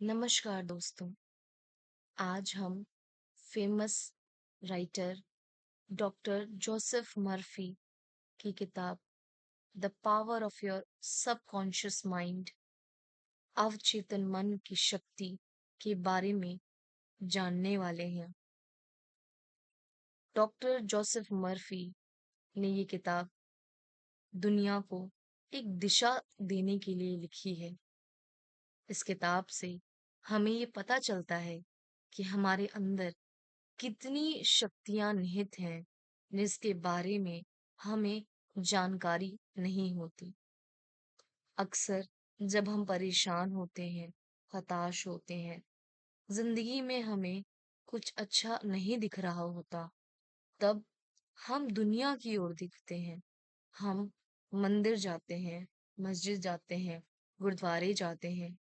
नमस्कार दोस्तों। आज हम famous writer doctor Joseph Murphy की किताब the power of your subconscious mind, अवचेतन मन की शक्ति के बारे में जानने वाले हैं। डॉक्टर जोसेफ मर्फी ने ये किताब दुनिया को एक दिशा देने के लिए लिखी है। इस किताब से हमें ये पता चलता है कि हमारे अंदर कितनी शक्तियां निहित हैं जिसके बारे में हमें जानकारी नहीं होती। अक्सर जब हम परेशान होते हैं, हताश होते हैं, जिंदगी में हमें कुछ अच्छा नहीं दिख रहा होता, तब हम दुनिया की ओर देखते हैं। हम मंदिर जाते हैं, मस्जिद जाते हैं, गुरुद्वारे जाते हैं,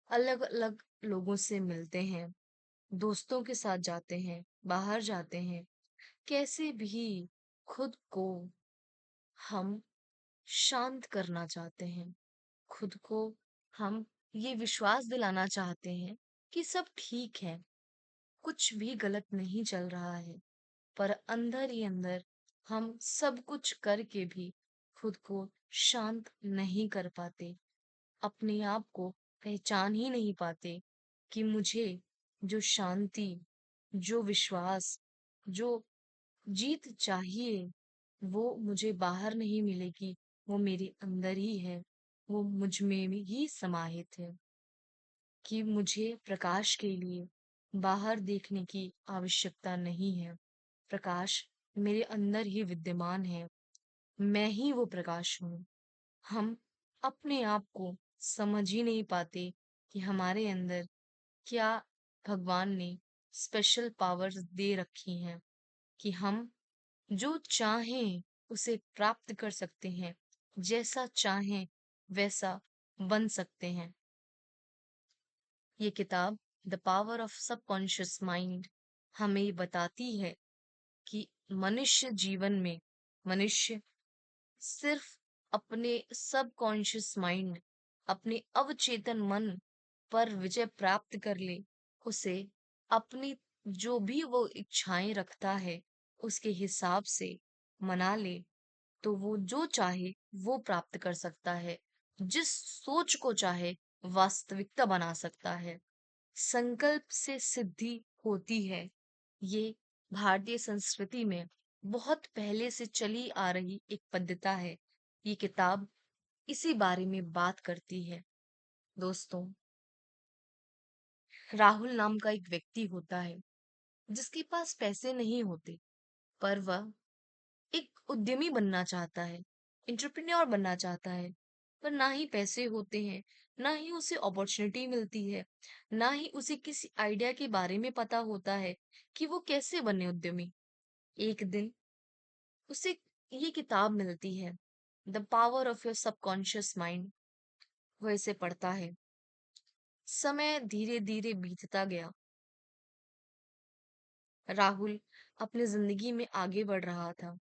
अलग अलग लोगों से मिलते हैं, दोस्तों के साथ जाते हैं, बाहर जाते हैं। कैसे भी खुद को हम शांत करना चाहते हैं, खुद को हम ये विश्वास दिलाना चाहते हैं कि सब ठीक है, कुछ भी गलत नहीं चल रहा है। पर अंदर ही अंदर हम सब कुछ करके भी खुद को शांत नहीं कर पाते, अपने आप को पहचान ही नहीं पाते कि मुझे जो शांति, जो विश्वास, जो जीत चाहिए वो मुझे बाहर नहीं मिलेगी, वो मेरे अंदर ही है, वो मुझ में ही समाहित है। कि मुझे प्रकाश के लिए बाहर देखने की आवश्यकता नहीं है। प्रकाश मेरे अंदर ही विद्यमान है, मैं ही वो प्रकाश हूँ। हम अपने आप को समझ ही नहीं पाते कि हमारे अंदर क्या भगवान ने स्पेशल पावर्स दे रखी हैं कि हम जो चाहें उसे प्राप्त कर सकते हैं, जैसा चाहें वैसा बन सकते हैं। ये किताब the power of subconscious mind हमें ये बताती है कि मनुष्य जीवन में मनुष्य सिर्फ अपने सबकॉन्शियस माइंड, अपने अवचेतन मन पर विजय प्राप्त कर ले, उसे अपनी जो भी वो इच्छाएं रखता है उसके हिसाब से मना ले, तो वो जो चाहे वो प्राप्त कर सकता है। जिस सोच को चाहे वास्तविकता बना सकता है। संकल्प से सिद्धि होती है। ये भारतीय संस्कृति में बहुत पहले से चली आ रही एक पद्धति है। ये किताब इसी बारे में बात करती है। दोस्तों, राहुल नाम का एक व्यक्ति होता है जिसके पास पैसे नहीं होते, पर वह एक उद्यमी बनना चाहता है, एंटरप्रेन्योर बनना चाहता है। पर ना ही पैसे होते हैं, ना ही उसे अपॉर्चुनिटी मिलती है, ना ही उसे किसी आइडिया के बारे में पता होता है कि वो कैसे बने उद्यमी। एक दिन उसे ये किताब मिलती है, the power of your subconscious mind. वह इसे पढ़ता है। समय धीरे धीरे बीतता गया। राहुल अपनी जिंदगी में आगे बढ़ रहा था।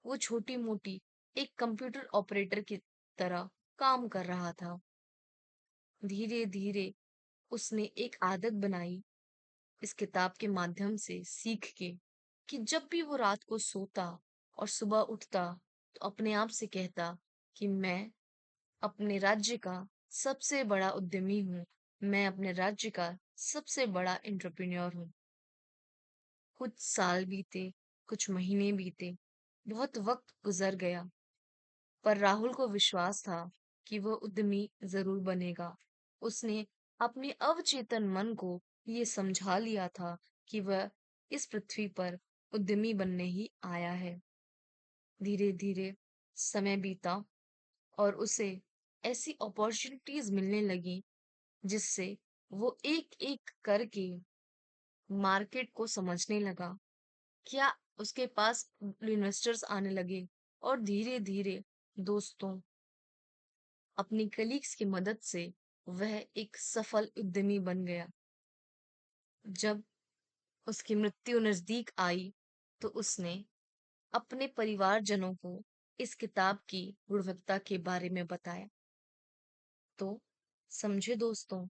वो छोटी मोटी एक कंप्यूटर ऑपरेटर की तरह काम कर रहा था। धीरे धीरे उसने एक आदत बनाई, इस किताब के माध्यम से सीख के, कि जब भी वो रात को सोता और सुबह उठता तो अपने आप से कहता कि मैं अपने राज्य का सबसे बड़ा उद्यमी हूँ, मैं अपने राज्य का सबसे बड़ा एंटरप्रेन्योर हूँ। कुछ साल बीते, कुछ महीने बीते, बहुत वक्त गुजर गया, पर राहुल को विश्वास था कि वह उद्यमी जरूर बनेगा। उसने अपने अवचेतन मन को ये समझा लिया था कि वह इस पृथ्वी पर उद्यमी बनने ही आया है। धीरे धीरे समय बीता और उसे ऐसी अपॉर्चुनिटीज मिलने लगी जिससे वो एक एक करके मार्केट को समझने लगा। क्या उसके पास इन्वेस्टर्स आने लगे और धीरे धीरे दोस्तों, अपनी कलीग्स की मदद से वह एक सफल उद्यमी बन गया। जब उसकी मृत्यु नजदीक आई तो उसने अपने परिवारजनों को इस किताब की गुणवत्ता के बारे में बताया। तो समझे दोस्तों,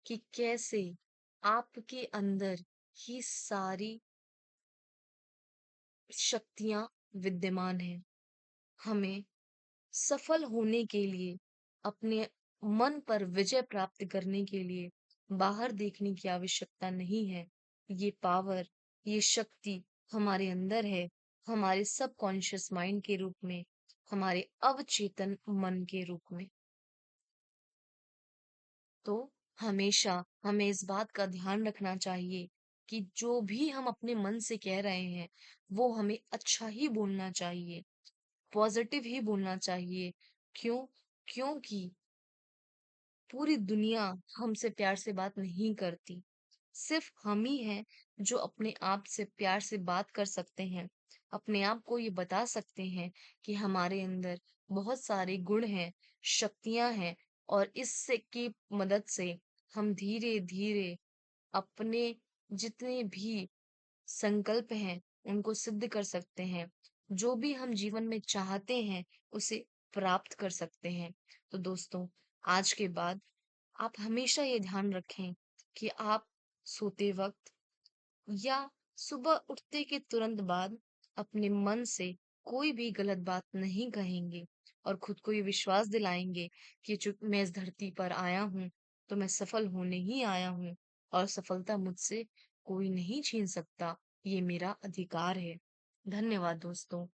कि कैसे आपके अंदर ये सारी शक्तियाँ विद्यमान हैं। हमें सफल होने के लिए, अपने मन पर विजय प्राप्त करने के लिए बाहर देखने की आवश्यकता नहीं है। ये पावर, ये शक्ति हमारे अंदर है, हमारे सबकॉन्शियस माइंड के रूप में, हमारे अवचेतन मन के रूप में। तो हमेशा हमें इस बात का ध्यान रखना चाहिए कि जो भी हम अपने मन से कह रहे हैं, वो हमें अच्छा ही बोलना चाहिए, पॉजिटिव ही बोलना चाहिए। क्यों? क्योंकि पूरी दुनिया हमसे प्यार से बात नहीं करती। सिर्फ हम ही हैं जो अपने आप से प्यार से बात कर सकते हैं। अपने आप को ये बता सकते हैं कि हमारे अंदर बहुत सारे गुण हैं, शक्तियाँ हैं और इससे की मदद से हम धीरे-धीरे अपने जितने भी संकल्प हैं, उनको सिद्ध कर सकते हैं। जो भी हम जीवन में चाहते हैं, उसे प्राप्त कर सकते हैं। तो दोस्तों, आज के बाद आप हमेशा ये ध्यान रखें कि आप सोते वक़्त या सुबह उठते के तुरंत बाद अपने मन से कोई भी गलत बात नहीं कहेंगे और खुद को ये विश्वास दिलाएँगे कि जो मैं इस धरती पर आया हूँ, तो मैं सफल होने ही आया हूँ और सफलता मुझसे कोई नहीं छीन सकता। ये मेरा अधिकार है। धन्यवाद दोस्तों।